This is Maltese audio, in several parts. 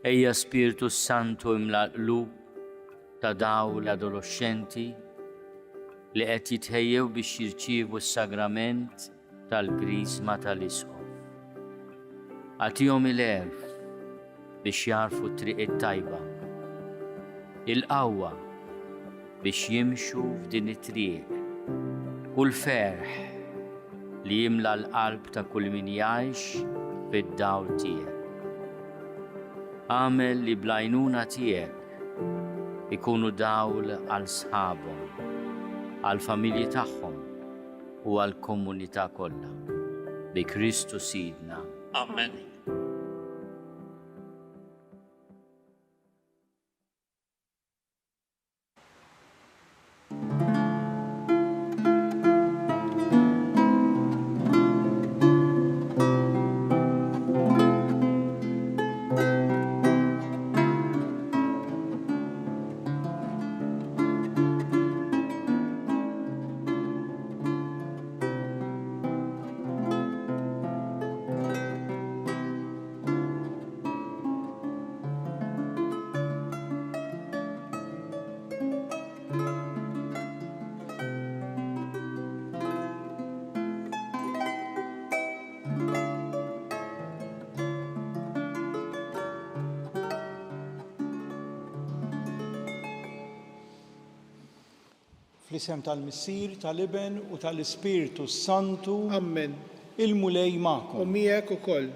Ejja Spiritu Santu imla qlub ta' daw l-adolescenti li qed jitħejjew biex jirċievu s-sagrament tal-Krisma tal-Isqof. Għatihom il-għerf biex jarfu t-triq it-tajba, il-qawwa biex jimxu f'din it-triq, kull ferħ li jimla l-qalb ta' kull min jgħix fid-dawl tiegħek. Għamel li blajnuna tiegħek ikunu dawl għal sħabhom, għal familji tagħhom u għal komunità kollha. Bi Kristu Sidna. Amen. Fl-isem tal-Missier, tal-Iben u tal-Ispiritu Santu. Amen. Il-mulej ma'kom. U miegħek ukoll.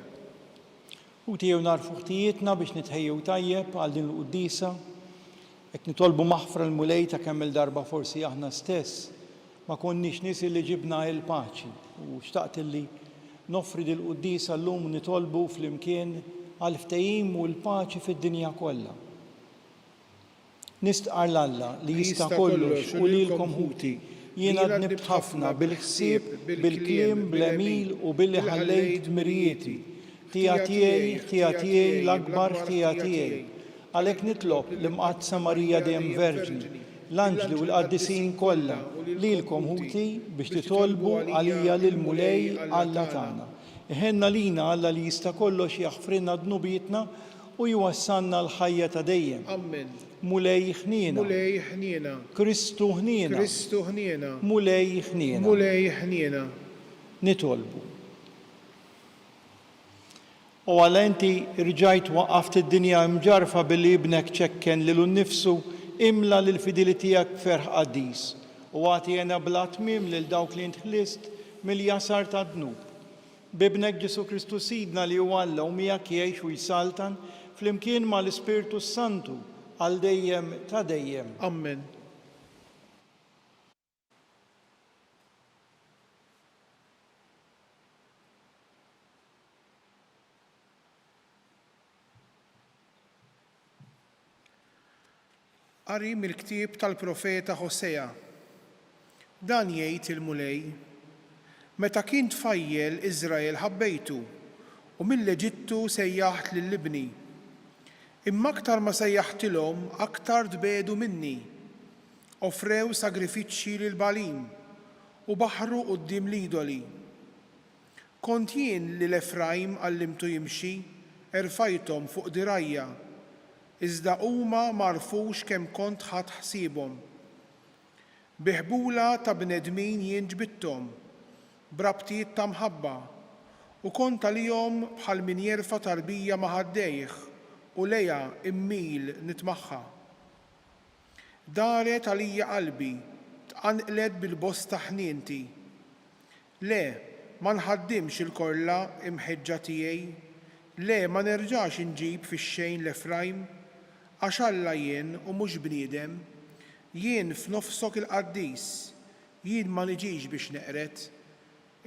U tiegħu narfu ħtijietna biex nitħejjew tajjeb għal din l-quddisa. Qed nitolbu maħfra l-mulej ta' kemm il-darba forsi aħna stess ma konniex nies li ġibna il-paċi. U xtaqt li nofri din l-quddisa llum nitolbu flimkien għal ftehim u l-paċi fid-dinja kollha. Nistqar l-Alla li jista' kollox u lilkom ħuti. Jiena dnibt ħafna bil-ħsieb, bil-kliem, bl-emil u billi ħallejt dmirijieti. Ħtija tiegħi l-akbar ħtija tiegħi. Għalhekk nitlob l-imqaddsa Marija dejjem Verġni, l-anġli u l-qaddisin kollha lilkom ħuti biex titolbu għalija lill-mulej Alla tagħna. Iħenna lina Alla li jista' kollox jaħfrilna dnubietna u jwassalna l-ħajja ta' dejjem. Amen. Mulej ħniena. Mulej ħniena. Kristu ħniena. Kristu ħniena. Mulej ħniena. Mulej ħniena. Nitolbu. U għal inti rġajt waqqaft id-dinja mġarfa billi ibnek ċekken lilu nnifsu imla l-fidili tiegħek ferħ qaddis u għatijena bla tmiem lil dawk li ntħlist mill-jasar ta' dnub. Bibnek Ġesu Kristu Sidna li huwa Alla u miegħek jgħix u jsaltan flimkien mal-Ispiritu Santu għal dejjem ta' dejjem. Amen. Qari mill-ktieb tal-profeta Ħosea. Dan jgħid il-mulej: meta kien tfajjel Iżrael ħabbejtu u mill-Eġittu sejjaħt lill-Libni. Imma aktar ma sejjaħtilhom aktar tbedu minni. Offrew sagrifiċċji lil Balim u baħru quddiem l-idoli. Kont jien lil Efraim għallimtu jimxi, erfajthom fuq dirajja, iżda huma ma rfux kemm kont ħadd ħsiebhom. biħbula ta' bnedmin jien ġbitthom, brabtiet ta' mħabba, u kont għalihom bħal min jerfa' tarbija ma' ħaddejh u lejha immil nitmagħha. Daret għalija qalbi, tqanqlet bil-bosta ħnienti. Le, ma nħaddimx il-korla imħeġġa tiegħi, le ma nerġax inġib fix-xejn l-Efrajm, għax Alla jien u mhux bniedem, jien f'nofsok il-qaddis, jien ma niġix biex neqret.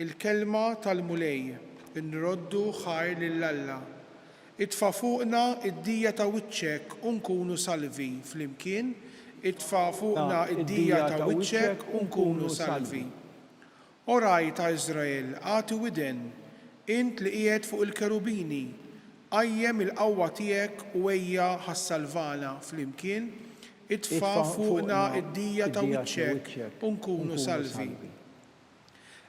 Il-kelma tal-mulej, nroddu ħajr lill-Alla. Itfa' fuqna id-dija ta' wiċċek u nkunu salvi flimkien, itfa' fuqna id-dija ta' wiċċek u nkunu salvi. Oraj ta' Iżrael, għati widen, int li qiegħed fuq il-kerubini, qajjem il-qawwa tiegħek u ejja ħassalvana flimkien, itfa' fuqna id-dija ta' wiċċek u nkunu salvi.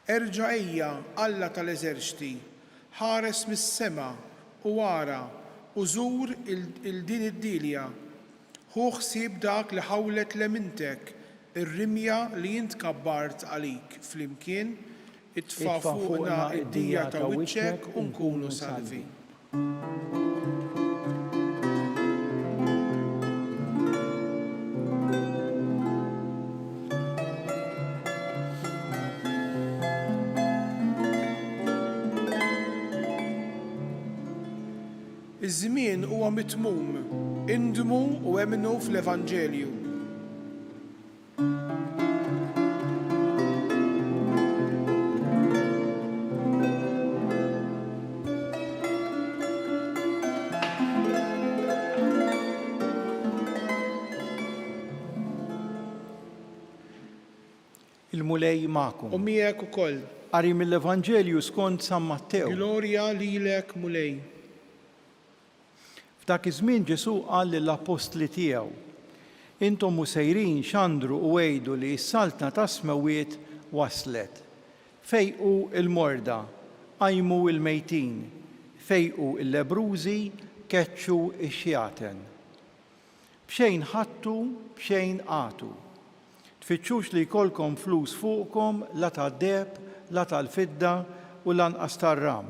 Erġa' ejja Alla tal-eżerċti, ħares mis-sema u wara u żur il-din id-dilja. Ħu ħsieb dak li ħawlet lemintek, ir-rimja li jint kabbart għalik flimkien, itfa' fuqna id-dija ta' wiċċek u nkunu salvi. Iż-żmien huwa mitmum, indmu u emnu fl-Evanġelju. Il-mulej magħkom. U miegħek ukoll. Qari mill-Evanġelju skont San Mattew. Glorja lilek mulej. F'dak iż-żmien Ġesu qal lill-apostli tiegħu: Intom hu sejrin x'andru u għejdu li s-saltna ta' smewiet waslet. Fejqu il-morda, qajmu il-mejtin, fejqu il-lebrużi, keċċu x-xjaten. B'xejn ħadtu, b'xejn qatu. Tfittxux li jkollkom flus fuqkom la tad-deb, la tal-fidda u lanqas tar-ram.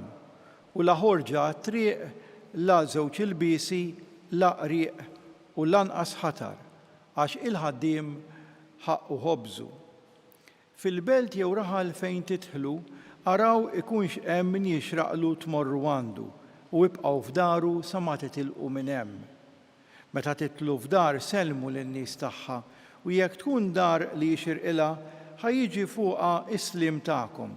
U la ħorġa għat-triq, la żewġ ilbiesi, la qrieq u lanqas ħatar, għax il-ħaddiem ħaqqu ħobżu. Fil-belt jew raħal fejn titħlu, araw ikunx hemm min jixraqlu tmorru għandu u ibqgħu f'daru sa ma titilqu minn hemm. Meta titlu f'dar sellmu lin-nies tagħha u jekk tkun dar li jixirqilha ħajjiġi fuqha islim tagħkom.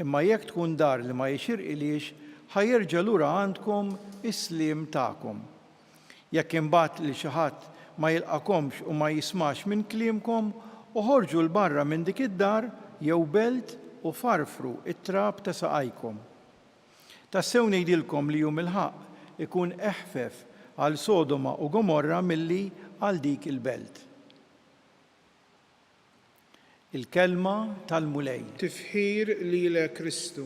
Imma jekk tkun dar li ma jixirqilix ħajjerġa' lura għandkom islim tagħkom. Jekk imbagħad li xi ħadd ma jilqakomx u ma jismax minn kliemkom, uħorġu l-barra minn dik id-dar jew belt u farfru it-trab ta' saqajkom. Tassew ngħidilkom li jum il-ħaq ikun eħfef għal Sodoma u Gomorra milli għal dik il-belt. Il-kelma tal-mulej. Tifħir lilek Kristu.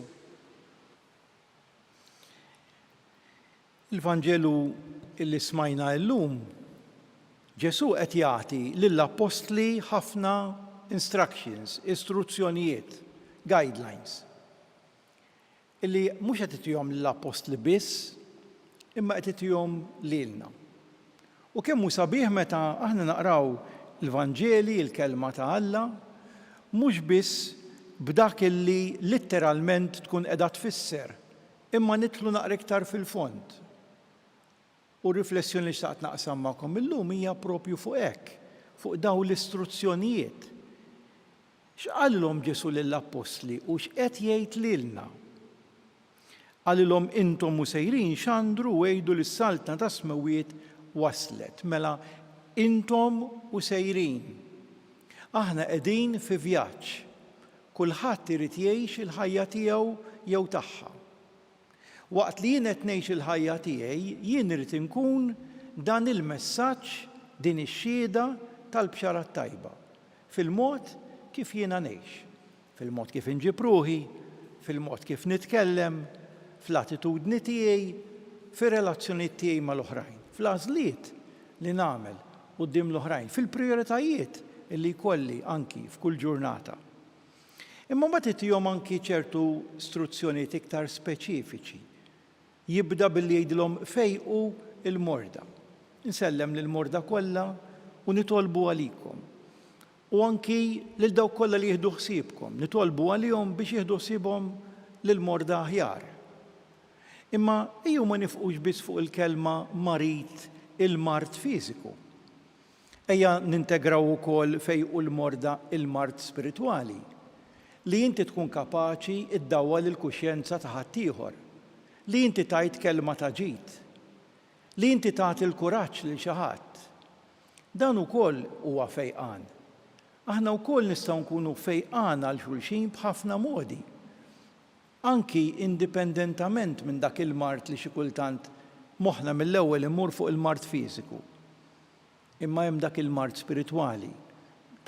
Il-Vanġelu illi smajna llum, Ġesu qed jagħti lill-apostli ħafna instructions, istruzzjonijiet, guidelines. Illi mhux qed itihom lill-apostli biss, imma qed itihom lilna. U kemm hu sabiħ meta aħna naqraw il-Vanġeli, il-kelma ta' Alla, mhux biss b'dak illi litteralment tkun qiegħda tfisser, imma nidħlu naqra iktar fil-fond. U r-riflessjoni li xtaqt naqsam magħkom illum hija proprju fuq hekk, fuq dawn l-istruzzjonijiet. X'qalilhom Ġesu lill-apostli u x'qed jgħid lilna? Qalilhom intom hu sejrin x'għandru għejdu lis-saltna ta' smewiet waslet. Mela intom hu sejrin. Aħna qegħdin fi vjaġġ. Kulħadd irid jgħix il-ħajja tiegħu jew tagħha. Waqt li jien qed ngħix il-ħajja tiegħi, jien irid inkun dan il-messaġġ, din ix-xhieda tal-bxara tajba, fil-mod kif jiena ngħix, fil-mod kif inġib ruħi, fil-mod kif nitkellem, fl-attitudni tiegħi, fir-relazzjonijiet tiegħi mal-oħrajn, fl-għażliet li nagħmel quddiem l-oħrajn, fil-prijoritajiet illi jkolli anki f'kull ġurnata. Imma ma titihom anki ċertu istruzzjonijiet iktar speċifiċi. Jibda billi jgħidilhom fejqu il-morda. Insellem lill-morda kollha u nitolbu għalikom. U anki lil dawk kollha li jieħdu ħsiebkom, nitolbu għalihom biex jieħdu ħsiebhom lill-morda aħjar. Imma ejjew ma nifqux biss fuq il-kelma marit il-mart fiżiku. Ejja nintegraw ukoll fejqu l-morda il-mart spiritwali. Li inti tkun kapaċi iddawwa lill-kuxjenza ta' ħaddieħor. Li inti tajt kelma ta' ġid. Li inti tagħti l-kuraġġ lil xi ħadd. Dan ukoll huwa fejqan. Aħna wkoll nistgħu nkunu fejqan għal xulxin b'ħafna modi. Anki indipendentament minn dak il-mart li xi kultant moħħna mill-ewwel imur fuq il-mart fiżiku. Imma hemm dak il-mart spiritwali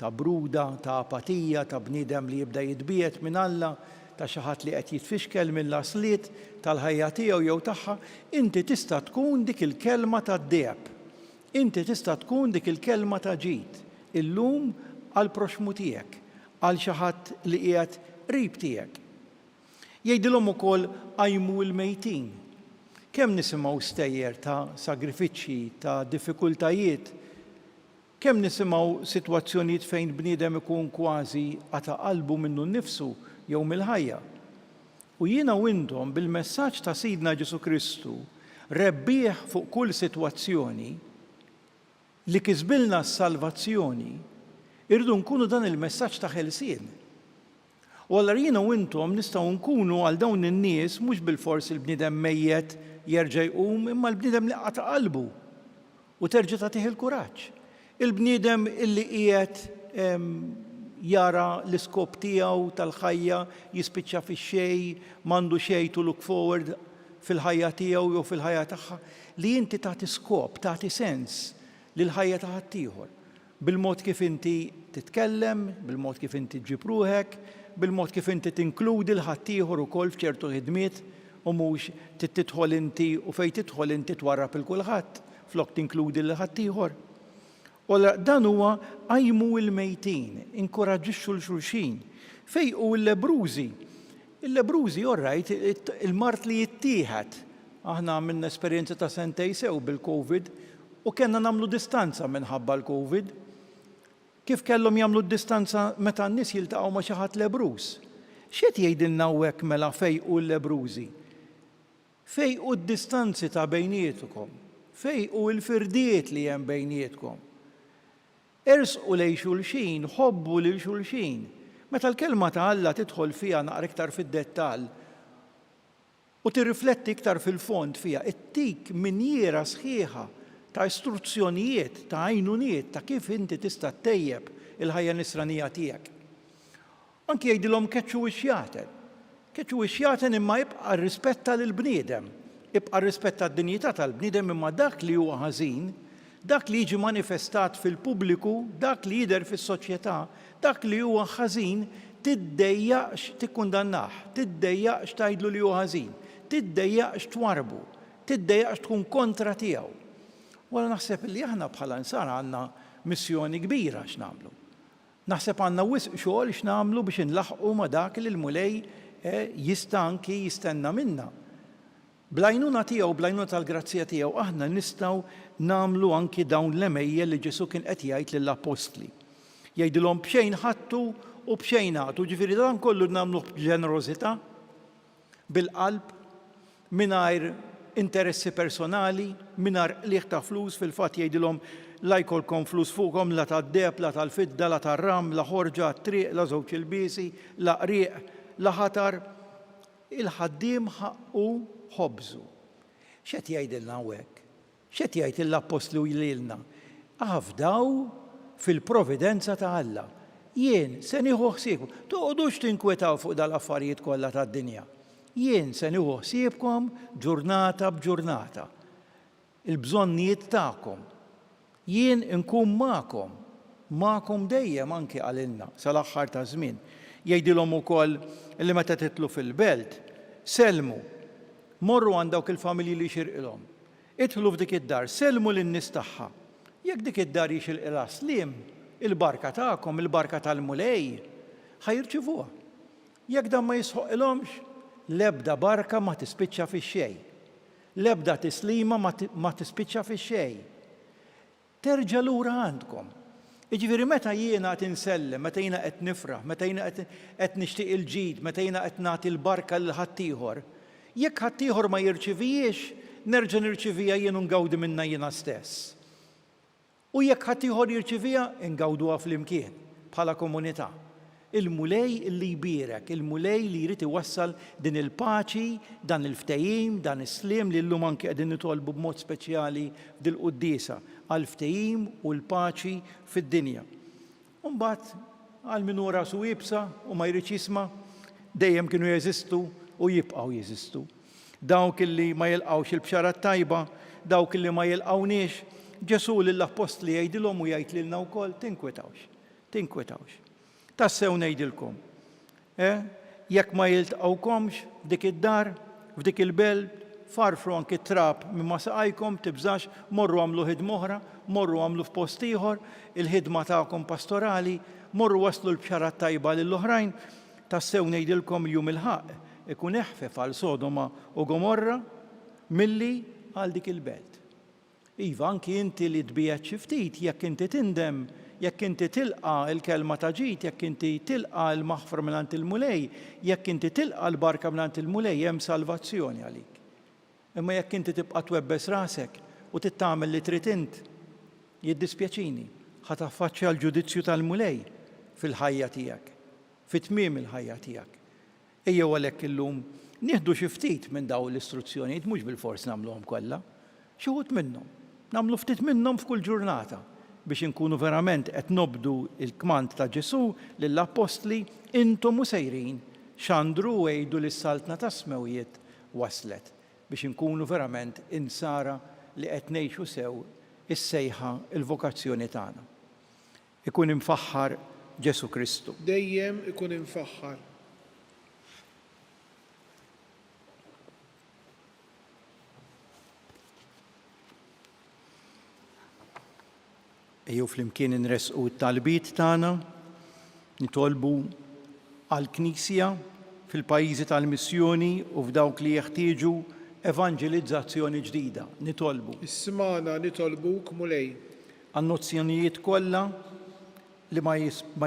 ta' bruda, ta' apatija, ta' bniedem li jibda jitbiet minn Alla, ta' xi ħadd li qed jitfixkel mill-asliet tal-ħajja tiegħu jew tagħha, inti tista' tkun dik il-kelma tad-deheb. Inti tista' tkun dik il-kelma ta' ġid illum għal proxmu tiegħek, għal xi ħadd li qiegħed qrib tiegħek. Jgħidilhom ukoll qajmu l-mejtin. Kemm nisimgħu stejjer ta' sagrifiċċji, ta' diffikultajiet, kemm nisimgħu sitwazzjonijiet fejn bniedem ikun kważi qata' qalbu minnu nnifsu jew mill-ħajja. U jiena u intom bil-messaġġ ta' Sidna Ġesu Kristu rebbieħ fuq kull sitwazzjoni li kisbilna s-salvazzjoni, irdu nkunu dan il-messaġġ ta' ħelsien. U allura jiena u intom nistgħu nkunu għal dawn in-nies mhux bil-fors il-bniedem mejjed jerġa' jqum, imma l-bniedem li qata' qalbu u terġa' tagħtih il-kuraġġ. Il-bniedem illi qiegħed jara l-iskop tiegħu tal-ħajja jispiċċa fix-xejn, m'għandu xejn to look forward fil-ħajja tiegħu jew fil-ħajja tagħha, li inti tagħti skop, tagħti sens lill-ħajja ta' ħaddieħor. Bil-mod kif inti titkellem, bil-mod kif inti ġġib ruħek, bil-mod kif inti tinkludi l-ħaddieħor ukoll f'ċertu ħidmiet u mhux tidħol inti u fejn tidħol inti twarrab il kulħadd flok tinkludi l-ħaddieħor. U dan huwa qajmu l-mejtin, inkoraġġixxu l-xulxin. Fejqu l-lebrużi. Il-lebrużi orrajt il-mart li jittieħed. Aħna għamilna esperjenza ta' sentej sew bil-COVID u kellna nagħmlu distanza minħabba l-COVID. Kif kellhom jagħmlu d-distanza meta n-nies jiltaqgħu ma' xi ħadd lebruż. X'qed jgħidilna hekk mela fejqu l-lebrużi? Fejqu d-distanzi ta' bejnietkom. Fejqu l-firdiet li hemm bejnietkom. Ersqu lejn xulxin, ħobbu lil xulxin. Meta l-kelma ta' Alla tidħol fiha naqra iktar fid-dettall u tirrifletti iktar fil-fond fiha, ittik minjiera sħiħa ta' istruzzjonijiet, ta' għajnuniet, ta' kif inti tista' tejjeb il-ħajja nisranija tiegħek. Anki jgħidilhom keċċu wix-xjaten. Keċċu wix-xjaten imma jibqa' rispetta lill-bniedem. Ibqa' rispetta d-dinjità tal-bniedem imma dak li huwa ħażin, dak li jiġi manifestat fil-pubbliku, dak li jidher fis-soċjetà, dak li huwa ħażin, tiddejjaqx tikkundannah, tiddejjaqx tgħidlu li huwa ħażin, tiddejjaqx twarbu, tiddejjaqx tkun kontra tiegħu. Wara naħseb li aħna bħala insar għandna missjoni kbira x'nagħmlu. Naħseb għandna wisq xogħol x'nagħmlu biex inlaħqu ma' dak li l-mulej jista' anki jistenna minna. Blajnuna tiegħu, blajnuna tal-grazzja tiegħu, aħna nistgħu nagħmlu anki dawn l-emejja li Ġesu kien qed jgħid lill-apostli. Jgħidilhom b'xejn ħadtu u b'xejn għatu, ġifieri dan kollu nagħmluh b'ġenerożità, bil-qalb, mingħajr interessi personali, mingħajr qliq ta' flus, fil-fatt jgħidilhom la jkollkom flus fuqhom la tad-deheb, la tal-fidda, la tar-ram, la ħorġa triq, la żewġ ilbiesi, la qrieq, la ħatar. Il-ħaddiem ħaqqu ħobżu. X'qed jgħidilna hekk? X'qed jgħid l-apostlu lilna? Afdaw fil-providenza ta' Alla. Jien se nieħu ħsiebkom. Toqgħodux tinkwetaw fuq dal-affarijiet kollha tad-dinja. Jien se nieħu ħsiebkom ġurnata b'ġurnata. Il-bżonnijiet tagħkom. Jien inkun magħkom dejjem anke għalilna sal-aħħar ta' żmien. Jgħidilhom ukoll li meta titlu fil-belt, selmu, morru għand dawk il-familji li xirqilhom. Idħlu f'dik id-dar, selmu lin-nies tagħha. Jekk dik id-dar jixilqilha slim, il-barka tagħkom, il-barka tal-mulej, ħajrċivuha. Jekk dan ma jisħoqilhomx, l-ebda barka ma tispiċċa fix-xejn. L-ebda tislima ma tispiċċa fix-xejn. Terġa' lura għandkom. Jiġifieri meta jiena qed insellem, meta jiena qed nifraħ, meta jiena qed nixtieq il-ġid, meta jiena qed nagħti l-barka lil ħaddieħor, jekk ħaddieħor ma jirċivijiex, nerġa' nirċivija jien u ngawdi minnha jiena stess. U jekk ħaddieħor jirċivija, ngawduha flimkien bħala komunità. Il-mulej li jbierek, il-mulej li jrid iwassal din il-paċi, dan il-ftehim, dan is-sliem li llum anke qegħdin nitolbu b'mod speċjali f'dil-quddiesa għall-ftehim u l-paċi fid-dinja. U mbagħad għal min hu rasu jibsa u ma jridx jisma' dejjem kienu jeżistu u jibqgħu jeżistu. Dawk illi ma jilqgħux il-bxara tajba, dawk illi ma jilqgħuniex, Ġesu lill-Apostli jgħidilhom u jgħid lilna wkoll tinkwetawx. Tassew ngħidilkom. Jekk ma jiltqgħukomx f'dik id-dar, f'dik il-belt, farfru anki trab minn ma saqajkom, tibżax, morru għamlu ħidma oħra, morru għamlu f'post ieħor, il-ħidma tagħkom pastorali, morru waslu l-bxara tajba lill-oħrajn, tassew ngħidilkom jum il-ħaq ikun eħfef għal Sodoma u Gomorra milli għal dik il-belt. Iva, anki inti li tbiegħed xi ftit, jekk inti tindem, jekk inti tilqa l-kelma ta' ġid, jekk inti tilqa l-maħfra mingħand il-mulej, jekk inti tilqa l-barka mingħand il-mulej, hemm salvazzjoni għalik. Imma jekk inti tibqa' twebbes rasek u tittamel li trid int, jiddispjaċini, ħataffaċċja l-ġudizzju tal-mulej fil-ħajja tiegħek, fit-tmiem il-ħajja tiegħek. Ejjew għalhekk illum nieħdu xi ftit minn dawn l-istruzzjonijiet mhux bil-fors nagħmluhom kollha, xi wħud minnhom. Nagħmlu ftit minnhom f'kull ġurnata biex inkunu verament qed nobdu il-kmand ta' Ġesu lill-Apostli intom u sejrin x'għandru għejdu lis-saltna ta' smewjiet waslet biex inkunu verament insara li qed ngħixu sew is-sejħa il-vokazzjoni tagħna. Ikun imfaħħar Ġesu Kristu. Dejjem ikun imfaħħar. Ejjew flimkien inresqu t-talbiet tagħna, nitolbu għall-Knisja fil-pajjiżi tal-missjoni u f'dawk li jeħtieġu evanġelizzazzjoni ġdida, nitolbu. Ismana nitolbuk mulej. Għan-nozzjonijiet kollha li ma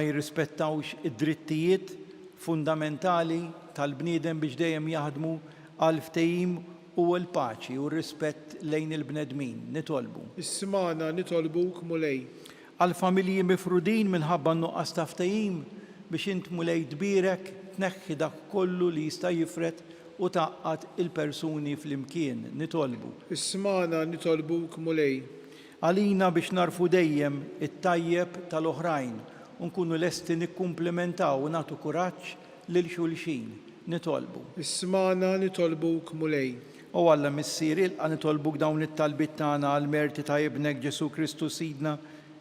jirrispettawx id-drittijiet fundamentali tal-bniedem biex dejjem jaħdmu għal ftehim u l-paċi u r-rispett lejn il-bnedmin, nitolbu. Ismana nitolbuk mulej. Għal-familji mifrudin minħabba nuqqas ta' ftehim biex int mulej tbierek tneħħi dak kollu li jista' jifret u taqqad il-persuni fl-imkien, nitolbu. Ismana nitolbuk mulej. Għalina biex narfu dejjem it-tajjeb tal-oħrajn u nkunu lesti nikkumplementaw u nagħtu kuraġġ lil xulxin, nitolbu. Ismana nitolbuk mulej. U Alla missier ilqa' nitolbuk dawn it-talbit tagħna għall-merti ta' ibnek Ġesu Kristu Sidna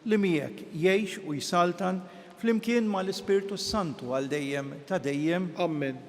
li miegħek jgħix u jsaltan flimkien mal-Ispirtu Santu għal dejjem ta' dejjem. Amen.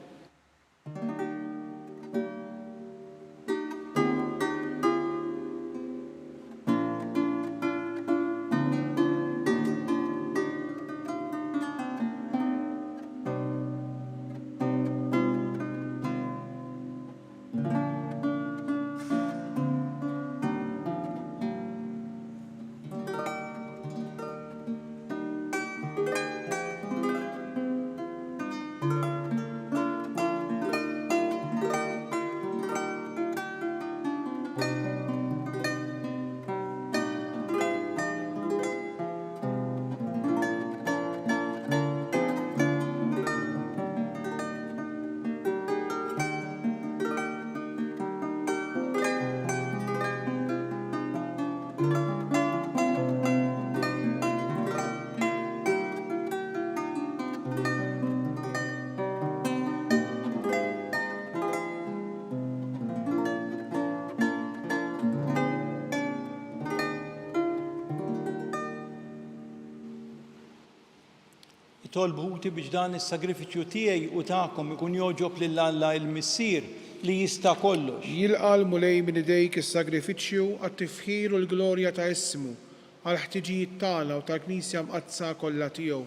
Tolbuti biex dan is-sagrifiċċju tiegħi u tagħkom ikun joġob lil Alla il-Missier li jista' kollox. Jilqa' l-mulej minn idejk is-sagrifiċċju għat-tifħir u l-glorja ta' ismu għal ħtiġijiet tagħna u tal-Knisja mqaddsa kollha tiegħu.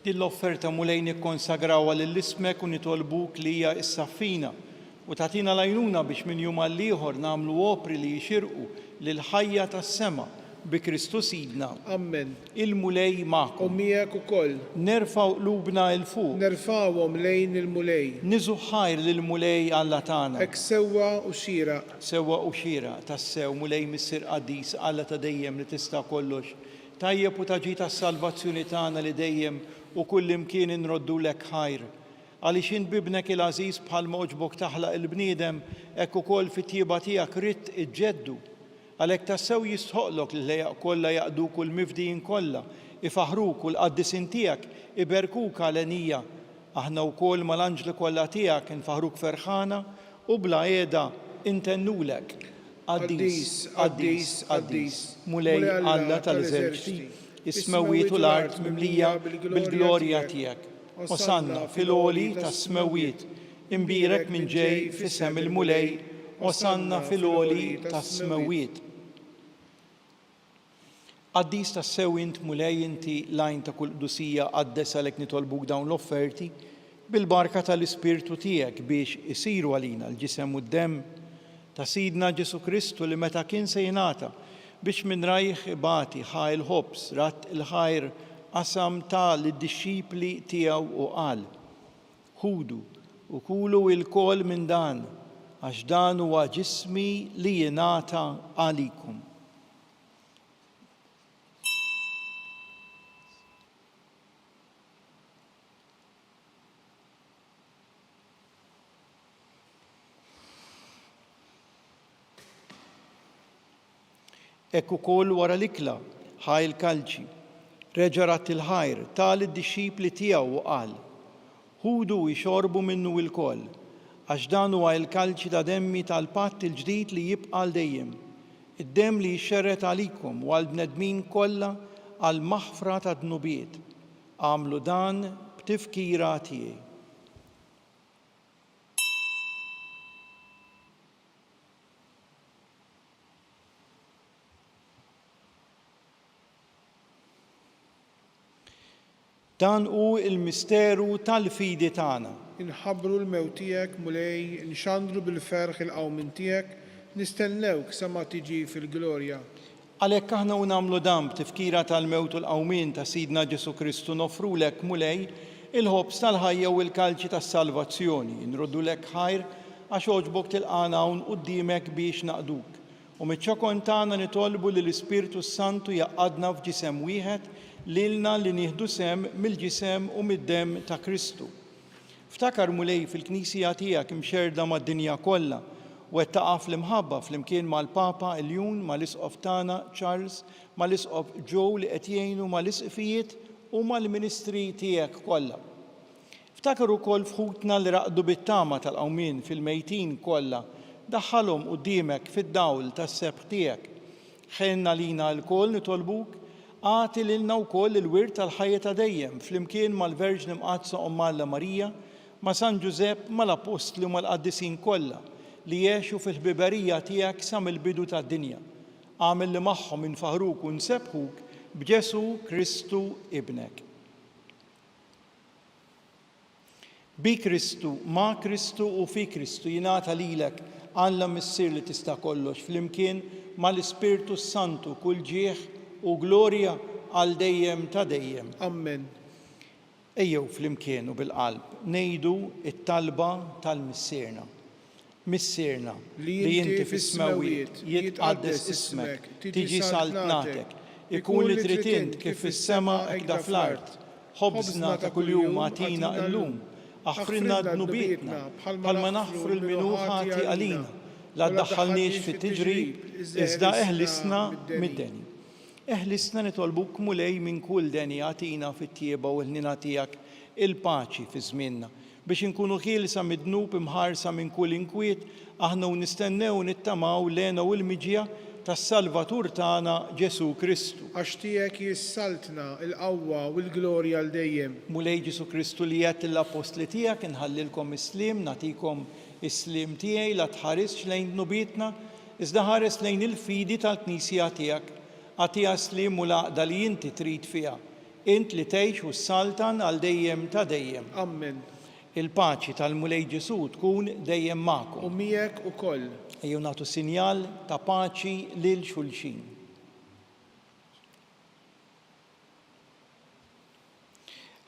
Din l-offerta mulej nikkonsagrawa lill-ismek u nitolbuk li hija s-saffina u tagħtina l-għajnuna biex minn jum għal ieħor nagħmlu opri li jxirqu lil ħajja tas-sema bi Kristu Sidna. Amen. Il-mulej U magħkom. miegħek ukoll Nerfgħu qlubna il fuq. nerfawhom lejn il-mulej. Niżu ħajr lill-mulej Alla tagħna. Hekk sewwa u xieraq. Sewwa u xira tassew mulej missier qaddis Alla ta' dejjem li tista' kollox. Tajjeb u taġi tas-salvazzjoni tagħna li dejjem u kull imkien inroddulek ħajr. Għaliex inbibnek il-għażiż bħal moġbok taħlaq il-bniedem hekk ukoll fit-tjieba tiegħek ridt iġġeddu. Għalhekk tassew jistħoqlok li kollha jaqduk u l-mifdijin kollha, ifaħruk u l-qaddisin tiegħek iberkuk għalenija. Aħna wkoll mal-anġli kollha tiegħek infaħruk ferħana u bla qiegħda intennulek. Qaddis, qaddis, qaddis, mulej Alla tal-eżerċiti, is-smewwiet u l-art mimlija bil-glorja tiegħek. Osanna fil-għoli tas-smewwiet, imbirek minn ġej f'isem il-mulej, osanna fil-għoli tas-smewwiet. Qaddis tassew int mulej inti lajn ta' kull qdusija qaddes għalhekk nitolbuk dawn l-offerti bil-barka tal-Ispirtu tiegħek biex isiru għalina l-ġisem u d-demm ta' Sidna Ġesu Kristu li meta kien se jingħata biex minn rajħ ibati ħa il-ħobs rat il-ħajr qasam ta' lid-dixxipli tiegħu u qal: Ħudu u kulu il-kol minn dan għax dan huwa ġismi li jingħata għalikum. Ekk ukoll wara l-ikla ħa il-kalċi, reġa' rat il-ħajr tal id-dixxipli tiegħu u qal: Ħudu jxorbu minnu l-koll, għax dan huwa l-kalċi ta' demmi tal-patt il-ġdid li jibqa' l dejjem, id-demm li jxerret għalikom u għall-bnedmin kollha għal maħfra ta' dnubiet. Għamlu dan b'tifkira tiegħi. Dan hu il-misteru tal-fidi tagħna. Inħabbru l-mewt tiegħek mulej, nxandru bil-ferħ il-qawmin tiegħek, nistennewk sa ma tiġi fil-glorja. Għalhekk aħna u nagħmlu dan b'tifkira tal-mewt u l-qawmien ta' Sidna Ġesu Kristu nofrulek mulej il-ħobs tal-ħajja u l-kalċi tas-salvazzjoni. Nroddulek ħajr għax oġbok tilqana hawn quddiemek biex naqduk. U miċ-ċokon tagħna nitolbu li l-Ispirtu Santu jaqadna f'ġisem wieħed lilna li nieħdu sem mill-ġisem u mid-demm ta' Kristu. Ftakar mulej fil-Knisja tiegħek imxerda mad-dinja kollha u qed taqa' fl-imħabba flimkien mal-Papa Iljun mal-Isqof tagħna Charles, mal-Isqof Joe li qed jgħinu mal-isqfijiet u mal-ministri tiegħek kollha. Ftakar ukoll fħutna li raqdu bit-tama tal-qawmien fil-mejtin kollha, daħħalhom quddiemek fid-dawl tas-sebħ tiegħek. Ħenna lina l-koll nitolbuk għati lilna wkoll il-wirt tal-ħajja ta' dejjem flimkien mal-Verġni Mqaddsa Omma Alla Marija, ma' San Ġusepp, mal-Apostli u mal-Qaddisin kollha li jgħixu fil-ħbiberija tiegħek sa mill-bidu tad-dinja. Għamel li magħhom infaħruk u nsebħuk b'Ġesu Kristu ibnek. Bi Kristu, ma' Kristu u fi Kristu jingħata lilek Alla missier li tista' kollox flimkien mal-Ispirtu Santu kull ġieħ u glorja għal dejjem ta' dejjem. Amen. Ejjew flimkien u bil-qalb ngħidu it-talba tal-missierna. Missierna li inti fis-smewwiet jitqaddes ismek, tiġi saltnatek, ikun li trid int kif fis-sema hekk da fl-art. Ħobżna ta' kuljum agħtina llum, aħfrilna dnubietna bħalma naħfru l-minu ħati għalina, la ddaħħalniex fit-tiġrib, iżda eħlisna mid-deni. Eħlisna nitolbuk mulej minn kull deni għatina fit-tieba u l-ħnina tiegħek il-paċi fi żmienna biex inkunu ħielsa mid-dnub imħarsa minn kull inkwiet aħna u nistennew nittamaw lena u l-miġja tas-Salvatur tagħna Ġesu Kristu. Għax tiegħek jissaltna l-qawwa u l-glorja l dejjem. Mulej Ġesu Kristu li jgħid l-apostli tiegħek inħallilkom islim, nagħtikom islim tiegħi la tħaresx lejn dnubietna, iżda ħares lejn il-fidi tal-Knisja tiegħek Għatija slim u laqda li inti trid fiha. Int li tgħix u s-saltan għal dejjem ta' dejjem. Amen. Il-paċi tal-Mulej Ġesu tkun dejjem U magħkom. miegħek ukoll. Ejjew nagħtu sinjal ta' paċi lil xulxin.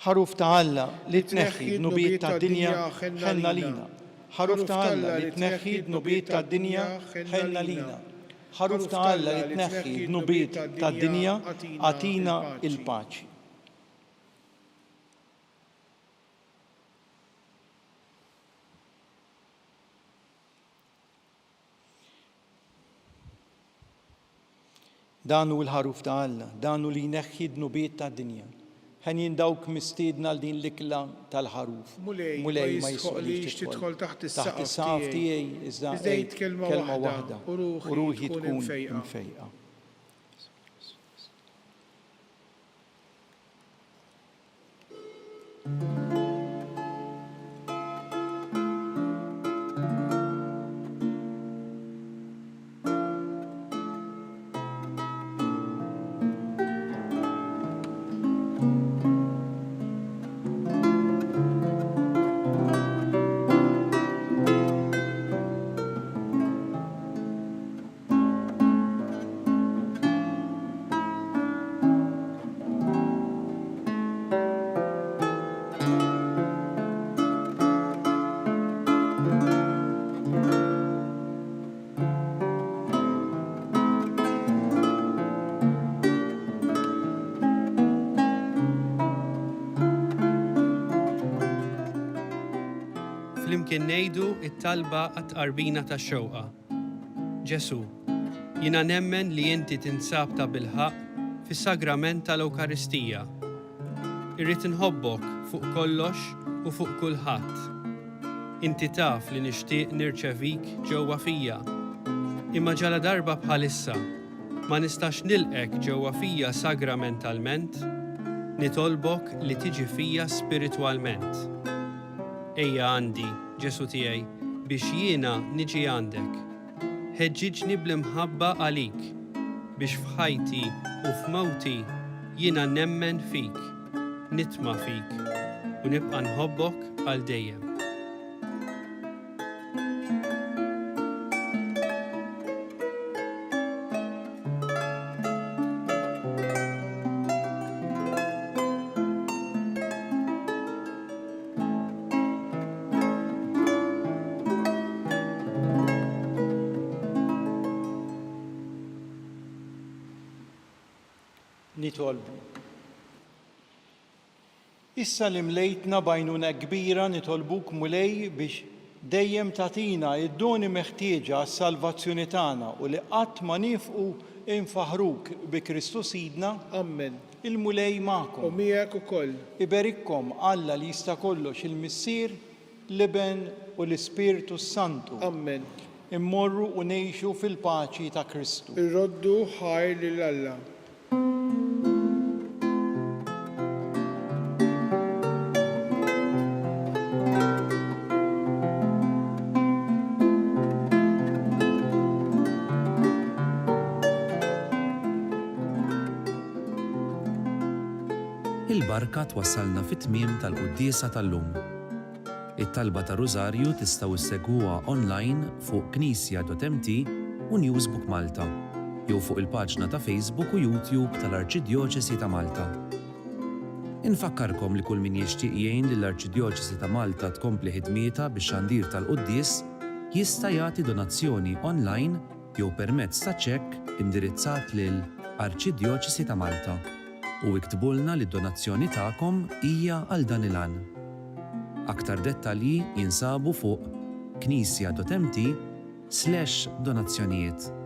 Ħaruf ta' Alla li tneħħi d-nubiet tad-dinja ħenna lina. Ħaruf ta' Alla li tneħħi d-nubiet tad-dinja ħenna lina. Ħaruf ta' Alla li tneħħi d-nubiet tad-dinja għatina il-paċi. Danu l-ħaruf ta' Alla, danu li jneħħi d-nubiet tad-dinja. Ħen dawk mistiedna l din l-ikla tal-ħaruf. Mulej ma jisħoqlix tidħol taħt is-saqaf tiegħi iżda Iżdejt kelma waħda u ruħi tkun imfejqa. Flimkien ngħidu it-talba għat-qarbina tax-xewqa. Ġesu, jiena nemmen li inti tinsab ta' bilħaq fis-sagrament tal-Ewkaristija. Irrid inħobbok fuq kollox u fuq kulħadd. Inti taf li nixtieq nirċevik ġewwa fija. Imma ġala darba bħalissa ma nistax nilqek ġewwa fija sagramentalment, nitolbok li tiġi fija spiritwalment. Ejja għandi, Ġesu tiegħi, biex jiena niġi għandek. Ħeġġiġni bl-imħabba għalik, biex f'ħajti u f'mewti jiena nemmen fik, nitma' fik u nibqa' nħobbok għal dejjem. Nitolbu. Issa li mlejtna bajnuna kbira nitolbuk Mulej biex dejjem tatina id-doni meħtieġa għas-salvazzjoni tagħna u li qatt ma nifqu infaħruk bi Kristu Sidna. Amen. Il-Mulej U magħkom. miegħek ukoll. Iberikkom Alla li jista' kollox il-Missier, l-Iben u l-Ispirtu Santu. Amen. Immorru u ngħixu fil-paċi ta' Kristu. Irroddu ħajr lil Alla. Il-barka twassalna fit-tmiem tal-quddiesa tal-lum. It-talba ta' Rużarju tistgħu issegwuha online fuq knisja.mt u Newsbook Malta, jew fuq il-paġna ta' Facebook u YouTube tal-Arċidjoċesi ta' Malta. Infakkarkom li kull min jixtieq jgħin lill-Arċidjoċesi ta' Malta tkompli ħidmietha bix-xandir tal-quddies jista' jagħti donazzjoni online jew permezz ta' ċekk indirizzat lil Arċidjoċesi ta' Malta. U iktbulna li d-donazzjoni tagħkom hija għal dan il-għan. Aktar dettalji jinsabu fuq knisja.mt/donazzjonijiet.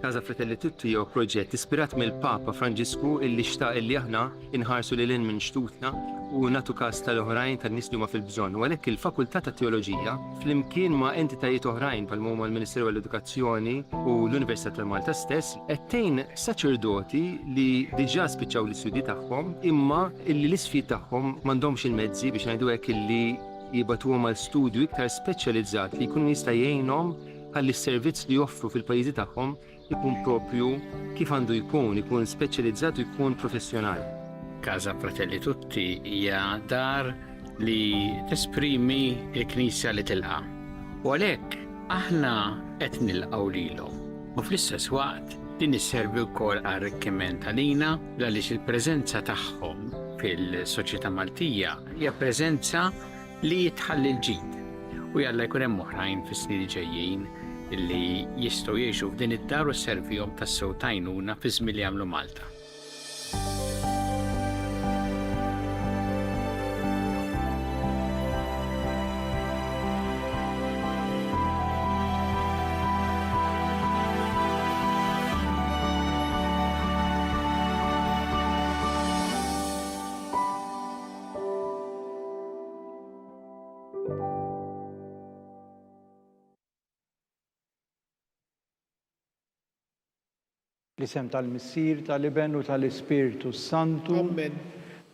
Casa Fratelli Tutti jew proġett ispirat mill-Papa Franġisku illi xtaq illi aħna inħarsu lil hinn minn xtutna u nagħtu każ tal-oħrajn tan-nies li huma fil-bżonn. U għalhekk il-Fakultà ta' Teoloġija flimkien ma' entitajiet oħrajn bħal huma l-Ministeru għall-Edukazzjoni u l-Università tal-Malta stess qed tgħin saċerdoti li diġà spiċċaw l-istudji tagħhom imma illi l-isfid tagħhom m'għandhomx il-mezzi biex ngħidu hekk illi jibatuhom għal studju iktar speċjalizzat li jkunu jista' jgħinhom ħalli s-servizz li joffru fil-pajjiżi tagħhom ikun propju kif għandu jkun speċjalizzat u jkun professjonali. Casa Fratelli Tutti hija dar li tesprimi l-Knisja li tilqa'. U għalhekk aħna qed nilqgħu lilhom. U fl-istess waqt din isservi wkoll arricchiment għalina għaliex il-preżenza tagħhom fil-soċjetà Maltija hija preżenza li jitħalli l-ġid. U jalla jkun hemm oħrajn fis-snin ġejjin illi jistgħu jgħixu f'din id-dar u sservihom tas-sew tajnuna fi żmien li jagħmlu Malta. L-isem tal-Missier, tal-Iben u tal-Ispiritu Santu. Amen.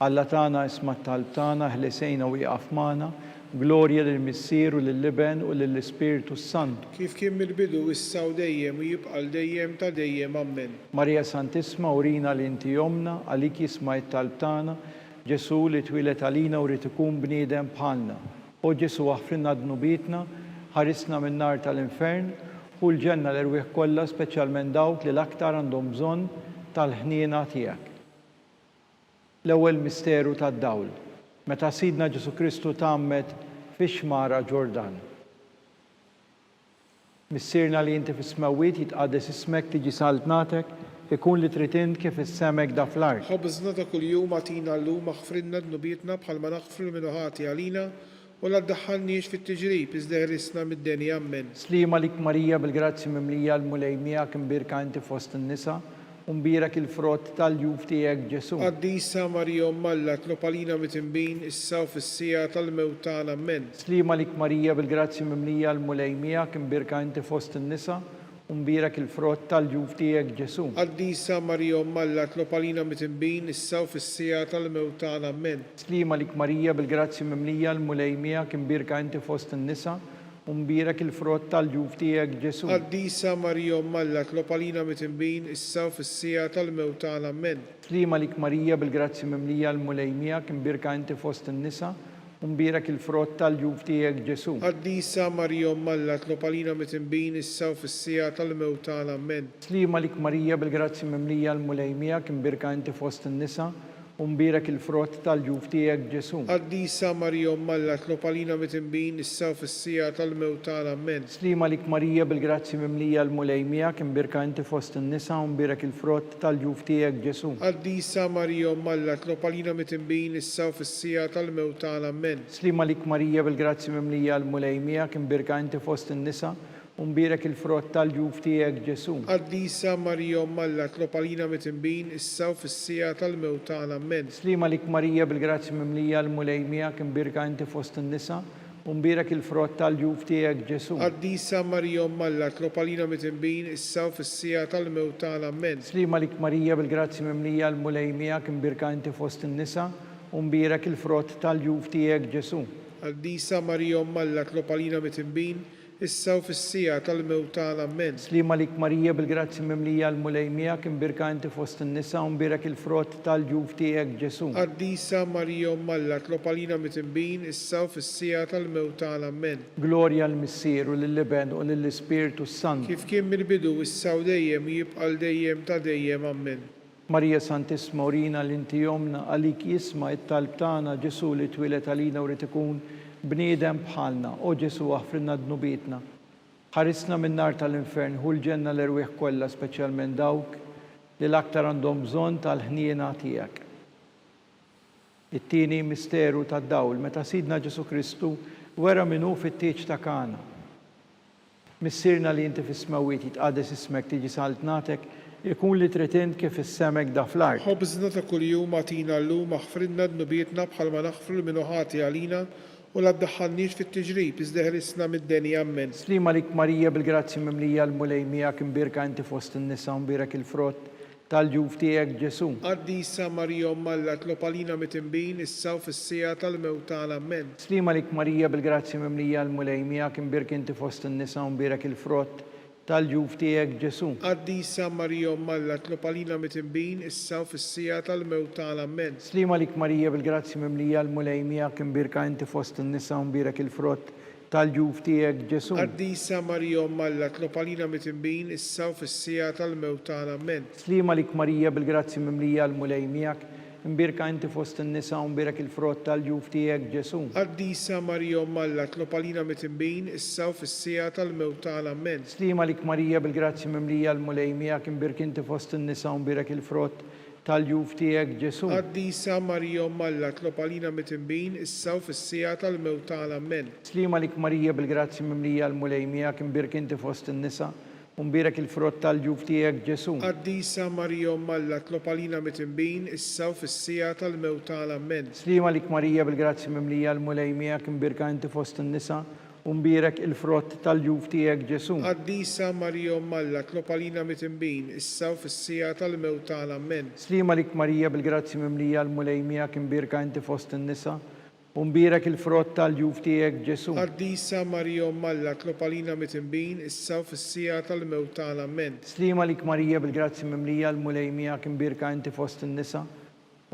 Alla tagħna isma' talb tagħna ħlesejna u jaqaf magħna. Glorja lill-Missier u lill-Iben u lill-Ispiritu Santu. Kif kien mill-bidu issa u dejjem u jibqa' dejjem ta' dejjem. Amen. Marija Santisma urina li inti jomna, għalik jisma' t-talb tagħna. Ġesu li twilet għalina u rid ikun bniedem bħalna. O Ġesu aħfrinna dnubietna, ħarisna min-nar tal-infern, u l-ġenna l-irwieħ kollha speċjalment dawk li l-aktar għandhom bżonn tal-ħniena tiegħek. L-ewwel misteru tad-dawl, meta Sidna Ġesu Kristu tgħammed fix-xmara Ġordan. Missierna li inti fis-smewwiet jitqaddes ismek tiġi saltnatek, ikun li trid int kif issemek da fl-art. Ħobżna ta' kuljum agħtina llum aħfrinna dnubietna bħalma naħfru l-minuħati għalina u la ddaħħalniex fit-tiġrib iżda ħrisna mid-deni. Amen. Slima lik Marija bil-grazzi mimlija l-mulejmija kimbirka inti fost in-nisa u mbierak il-frott tal-juf tiegħek Ġesu. Qaddisa Marija Alla tlob għalina mitinbin issa u fis-sija tal-mewt tagħna. Amen. Slima lik Marija bil-grazzi mimlija l-mulejmija kimbirka inti fost in-nisa u mbierak il-frott tal-juf tiegħek Ġesu. Qaddisa Marija Alla tlob għalina mitinbin issa u fis-sija tal-mewt tagħna. Amen. Slima lik Marija bil-grazzi mimlija l-mulejmija kimbirka inti fost in-nisa u mbierak il-frott tal-juf tiegħek Ġesu. Qaddisa Marija Alla tlob għalina mitinbin issa u fis-sija tal-mewt tagħna. Amen. Slima lik Marija bil-grazzi mimlija l-mulejmija kimbirka inti fost in-nisa u mbierak il-frott tal-juf tiegħek Ġesu. Qaddisa Marija Alla tlob għalina mitinbin issa u fis-sija tal-mewt tagħna. Amen. Slima lik Marija bil-grazzi mimlija l-mulejmija kimbirka inti fost in-nisa u mbierak il-frott tal-juf tiegħek Ġesu. Qaddisa Marija Alla tlob għalina mitinbin issa u fis-sija tal-mewt tagħna. Amen. Slima lik Marija bil-grazzi mimlija l-mulejmija kimbirka inti fost in-nisa u mbierak il-frott tal-juf tiegħek Ġesu. Qaddisa Marija Alla tlob għalina mitinbin issa u fis-sija tal-mewt tagħna. Amen. Slima lik Marija bil-grazzi mimlija l-mulejmija kimbirka inti fost in-nisa u mbierak il-frott tal-juf tiegħek Ġesu. Qaddisa Marija Alla tlob għalina mitinbin issa u fis-sija tal-mewt tagħna. Amen. Slima lik Marija bil-grazzi mimlija l-mulejmija kimbirka inti fost in-nisa u mbierak il-frott tal-juf tiegħek Ġesu. Qaddisa Marija Alla tlob għalina mitinbin issa u fis-sija tal-mewt tagħna. Amen. Slima lik Marija bil-grazzi mimlija l-mulejmija kimbirka inti fost in-nisa u mbierak il-frott tal-juf tiegħek Ġesu. Qaddisa Marija Alla tlob għalina mitinbin issa u fis-sija tal-mewt tagħna. Amen. Slima lik Marija bil-grazzi mimlija l-mulejmija kimbirka inti fost in-nisa u mbierak il-frott tal-juf tiegħek Ġesu. Qaddisa Marija Alla tlob għalina mitinbin issa u fis-sija tal-mewt tagħna. Amen. Glorja l-Missier u lill-Iben u lill-Ispiritu Santu. Kif kien mill-bidu issa u dejjem u jibqa' dejjem ta' dejjem. Amen. Marija Santisma urina li inti jomna għalik jisma' t-talb tagħna Ġesu li twilet għalina u rid ikun bniedem bħalna. O Ġesu aħfrinna dnubietna. Ħarisna min-nar tal-infern hu l-ġenna l-irwieħ kollha speċjalment dawk li l-aktar għandhom bżonn tal-ħniena tiegħek. It-tieni misteru tad-dawl meta Sidna Ġesu Kristu wera minnu fit-tieġ ta' Kana. Missirna li inti fis-smawiet jitqaddes ismek tiġi saltnatek, ikun li trid int kif is-semek da fl-art. خبزنا ta' kuljum għatina llum aħfrinna dnubietna bħalma naħfru l-minuħati għalina u la ddaħħalniex fit-tiġrib iżda ħrisna mid-deni ammen. Slima lik Marija bil-grazzi mimlija l-mulejmija kimbirka inti fost in-nisa mbirek il-frott tal-ġuf tiegħek Ġesu. Qaddisa Marija Omalla tlopalina mitimbin issa u fis-sija tal-mewtana ammen. Slima lik Marija bil-grazzi mimlija l-mulejmija kimbirk inti fost in-nisa mbirek il-frott tal-ġuf tiegħek Ġesu. Qaddisa Marija Omalla tlopalina mitimbin issa u fis-sija tal-mewtana ammen. Slima lik Marija bil-grazzi mimlija l-mulejmija kimbirka inti fost in-nisa mbirek il-frott tal-ġuf tiegħek Ġesu. Qaddisa Marija Omalla tlopalina mitimbin issa u fis-sija tal-mewtana ammen. Slima lik Marija bil-grazzi mimlija l-mulejmijak imbirka inti fost in-nisa mbirek il-frott tal-ġuf tiegħek Ġesu. Qaddisa Marija Omalla tlopalina mitimbin issa u fis-sija tal-mewtana ammen. Slima lik Marija bil-grazzi mimlija l-mulejmijak imbirk inti fost in-nisa mbirek il-frott tal-ġuf tiegħek Ġesu. Qaddisa Marija Omalla tlopalina mitimbin issa u fis-sija tal-mewtana ammen. Slima lik Marija bil-grazzi mimlija l-mulejmijak imbirk inti fost in-nisa mbirek il-frott tal-ġuf tiegħek Ġesu. Qaddisa Marija Omalla tlopalina mitimbin issa u fis-sija tal-mewtana ammen. Slima lik Marija bil-grazzi mimlija l-mulejmijak imbirka inti fost in-nisa mbirek il-frott tal-ġuf tiegħek Ġesu. Qaddisa Marija Omalla tlopalina mitimbin issa u fis-sija tal-mewtana ammen. Slima lik Marija bil-grazzi mimlija l-mulejmijak imbirka inti fost in-nisa mbirek il-frott tal-ġuf tiegħek Ġesu. Qaddisa Marija Omalla tlopalina mitimbin issa u fis-sija tal-mewtana ammen. Slima lik Marija bil-grazzi mimlija l-mulejmijak imbirka inti fost in-nisa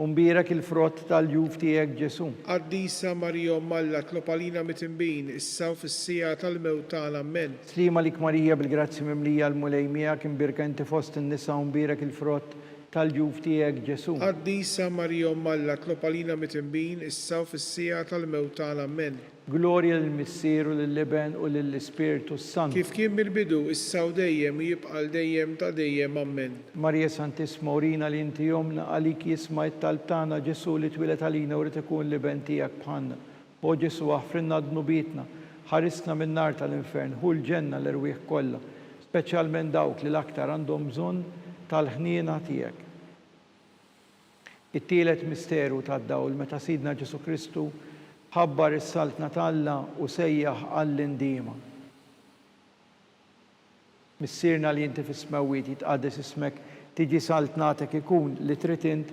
mbirek il-frott tal-ġuf tiegħek Ġesu. Qaddisa Marija Omalla tlopalina mitimbin issa u fis-sija tal-mewtana ammen. Slima lik Marija bil-grazzi mimlija l-mulejmijak imbirka inti fost in-nisa mbirek il-frott tal-ġuf tiegħek Ġesu. Qaddisa Marija Omalla tlopalina mitimbin issa u fis-sija tal-mewtana ammen. Glorja lill-Missieru lill-Liben u lill-Ispiritu Sant. Kif kien mill-bidu issa u dejjem u jibqa' dejjem ta' dejjem ammen. Marija Santisma urina li inti jomna għalik jisma' it-talb tagħna Ġesu li twilet għalina u rid ikun liben tiegħek bħalna. O Ġesu aħfrinna dnubietna, ħarisna min-nar tal-infern, hu l-ġenna l-irwieħ kollha, speċjalment dawk li l-aktar għandhom bżonn tal-ħniena tiegħek. It-tielet misteru tad-dawl meta Sidna Ġesu Kristu ħabbar is-saltna talla u sejjaħ għall-indiema. Missirna li inti fis-smawiet jitqaddes ismek tiġi saltnatek ikun li trid int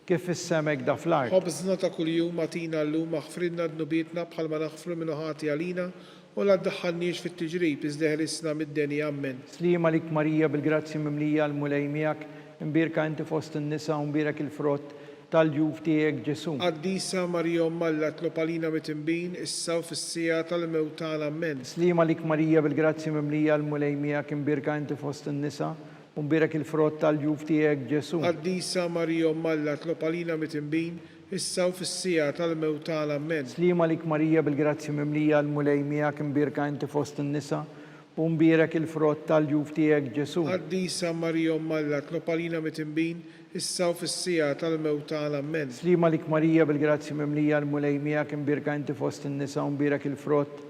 kif is-semek da fl-art. Ħobżna ta' kuljum għatina llum aħfrinna dnubietna bħalma naħfru minuħati għalina u la ddaħħalniex fit-tiġrib iżda ħrisna mid-deni ammen. Slima lik Marija bil-grazzi mimlija l-mulejmijak imbirka inti fost in-nisa mbirek il-frott tal-ġuf tiegħek Ġesu. Qaddisa Marija Omalla tlopalina mitimbin issa u fis-sija tal-mewtana ammen. Slima lik Marija bil-grazzi mimlija l-mulejmijak imbirka inti fost in-nisa mbirek il-frott tal-ġuf tiegħek Ġesu. Qaddisa Marija Omalla tlopalina mitimbin issa u fis-sija tal-mewtana ammen. Slima lik Marija bil-grazzi mimlija l-mulejmijak imbirka inti fost in-nisa mbirek il-frott tal-ġuf tiegħek Ġesu. Qaddisa Marija Omalla tlopalina mitimbin issa u fis-sija tal-mewtana ammen. Slima lik Marija bil-grazzi mimlija l-mulejmijak imbirka inti fost in-nisa mbirek il-frott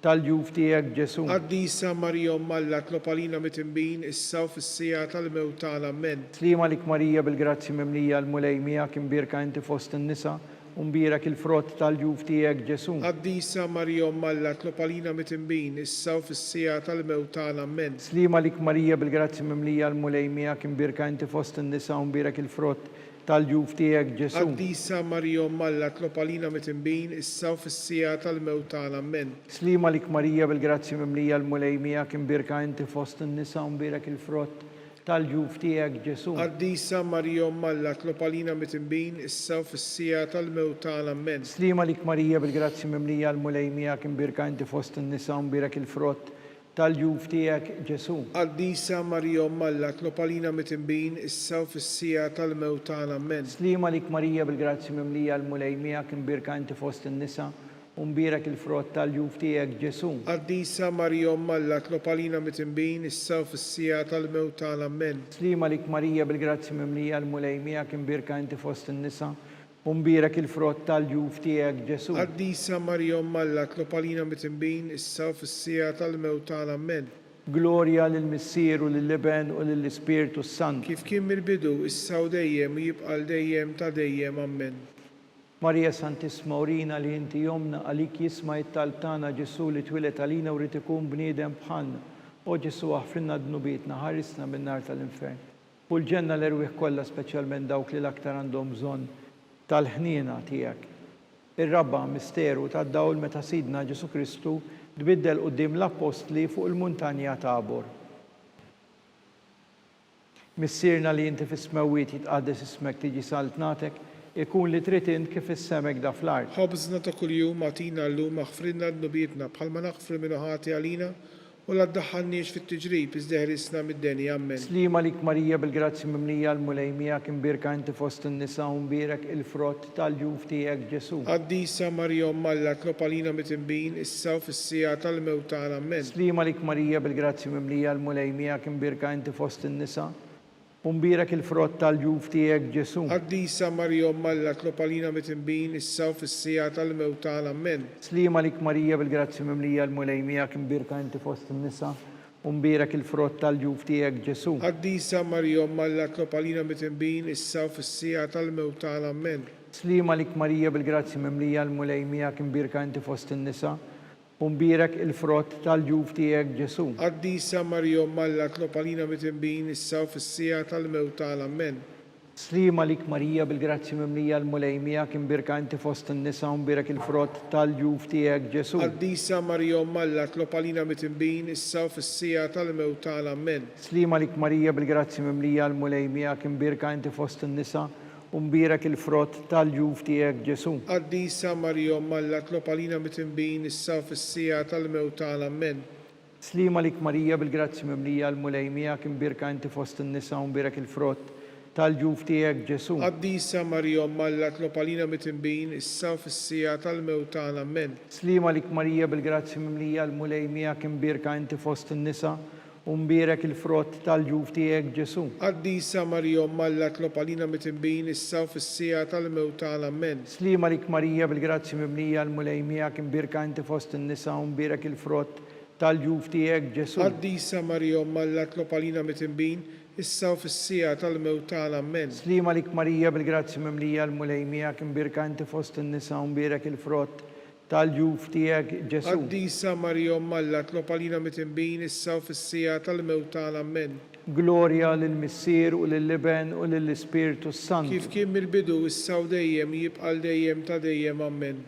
tal-ġuf tiegħek Ġesu. Qaddisa Marija Omalla tlopalina mitimbin issa u fis-sija tal-mewtana ammen. Slima lik Marija bil-grazzi mimlija l-mulejmijak imbirka inti fost in-nisa mbirek il-frott tal-ġuf tiegħek Ġesu. Qaddisa Marija Omalla tlopalina mitimbin issa u fis-sija tal-mewtana ammen. Slima lik Marija bil-grazzi mimlija l-mulejmijak imbirka inti fost in-nisa mbirek il-frott tal-ġuf tiegħek Ġesu. Qaddisa Marija Omalla tlopalina mitimbin issa u fis-sija tal-mewtana ammen. Slima lik Marija bil-grazzi mimlija l-mulejmijak imbirka inti fost in-nisa mbirek il-frott tal-ġuf tiegħek Ġesu. Qaddisa Marija Omalla tlopalina mitimbin issa u fis-sija tal-mewtana ammen. Slima lik Marija bil-grazzi mimlija l-mulejmijak imbirka inti fost in-nisa mbirek il-frott tal-ġuf tiegħek Ġesu. Qaddisa Marija Omalla tlopalina mitimbin issa u fis-sija tal-mewtana ammen. Slima lik Marija bil-grazzi mimlija l-mulejmijak imbirka inti fost in-nisa mbirek il-frott tal-ġuf tiegħek Ġesu. Qaddisa Marija Omalla tlopalina mitimbin issa u fis-sija tal-mewtana ammen. Slima lik Marija bil-grazzi mimlija l-mulejmijak imbirka inti fost in-nisa mbirek il-frott tal-ġuf tiegħek Ġesu. Qaddisa Marija Omalla tlopalina mitimbin issa u fis-sija tal-mewtana ammen. Glorja lill-Missier u lill-Iben u lill-Ispirtu Sant. kif kien mill-bidu, issa u dejjem u jibqa' dejjem ta' dejjem. Amen. Marija Santisma urina li inti jomna għalik jisma' it-talb tagħna Ġesu li twilet għalina u rid ikun bniedem bħalna. O Ġesu aħfrinna dnubietna, ħarisna min-nar tal-infern. U l-ġenna l-erwieħ kollha speċjalment dawk li l-aktar għandhom bżonn tal-ħniena tiegħek. Ir-rabba misteru tad-dawl meta Sidna Ġesu Kristu tbiddel quddiem l-Apostli fuq il-muntanja Tabor. Missierna li inti fis-smewwiet jitqaddes ismek tiġi saltnatek, ikun li trid int kif is-semek da fl-art. ħobżna ta' kuljum agħtina llum aħfrinna dnubietna bħalma naħfru minn ħati għalina u la ddaħħalniex fit-tiġrib iżda ħrisna mid-deni. Amen. Slima lik Marija bil-grazzi mimlija l-mulejmija kien birka inti fost in-nisa u mbirek il-frott tal-ġuf tiegħek Ġesu. Qaddisa Marija Umm Alla tlob għalina mitinbin issa u fis-sija tal-mewt tagħna. Amen. Slima lik Marija bil-grazzi mimlija l-mulejmija kien birka inti fost in-nisa u mbirek il-frott tal-ġuf tiegħek Ġesu. Qaddisa Marija Umm Alla tlob għalina mitinbin issa u fis-sija tal-mewt tagħna. Amen. Slima lik Marija bil-grazzi mimlija l-mulejmija kien birka inti fost in-nisa u mbirek il-frott tal-ġuf tiegħek Ġesu. Qaddisa Marija Umm Alla tlob għalina mitinbin issa u fis-sija tal-mewt tagħna. Amen. Slima lik Marija bil-grazzi mimlija l-mulejmija kien birka inti fost in-nisa u mbirek il-frott tal-ġuf tiegħek Ġesu. Qaddisa Marija Umm Alla tlob għalina mitinbin issa u fis-sija tal-mewt tagħna. Amen. Slima lik Marija bil-grazzi mimlija l-mulejmija kien birka inti fost in-nisa u mbirek il-frott tal-ġuf tiegħek Ġesu. Qaddisa Marija Umm Alla tlob għalina mitinbin issa u fis-sija tal-mewt tagħna. Amen. Slima lik Marija bil-grazzi mimlija l-mulejmija kien birka inti fost in-nisa u mbirek il-frott tal-ġuf tiegħek Ġesu. Qaddisa Marija Umm Alla tlob għalina mitinbin issa u fis-sija tal-mewt tagħna. Amen. Slima lik Marija bil-grazzi mimlija l-mulejmija kien birka inti fost in-nisa u mbirek il-frott tal-ġuf tiegħek Ġesu. Qaddisa Marija Umm Alla tlob għalina mitinbin issa u fis-sija tal-mewt tagħna. Amen. Slima lik Marija bil-grazzi mimlija l-mulejmija kien birka inti fost in-nisa u mbirek il-frott tal-ġuf tiegħek Ġesu. Qaddisa Marija Umm Alla tlob għalina mitinbin issa u fis-sija tal-mewt tagħna. Amen. Slima lik Marija bil-grazzi mimlija l-mulejmija kien birka inti fost in-nisa u mbirek il-frott tal-ġuf tiegħek Ġesu. Qaddisa Marija Umm Alla tlob għalina mitinbin issa u fis-sija tal-mewt tagħna. Amen. Slima lik Marija bil-grazzi mimlija l-mulejmija kien birka inti fost in-nisa u mbirek il-frott tal-ġuf tiegħek Ġesu. Qaddisa Marija Umm Alla tlob għalina mitinbin issa u fis-sija tal-mewt tagħna. Amen. Glorja lill-Missier u lill-Iben u lill-Ispirtu Sant. Kif kien mill-bidu issa u dejjem jibqa' dejjem ta' dejjem. Amen.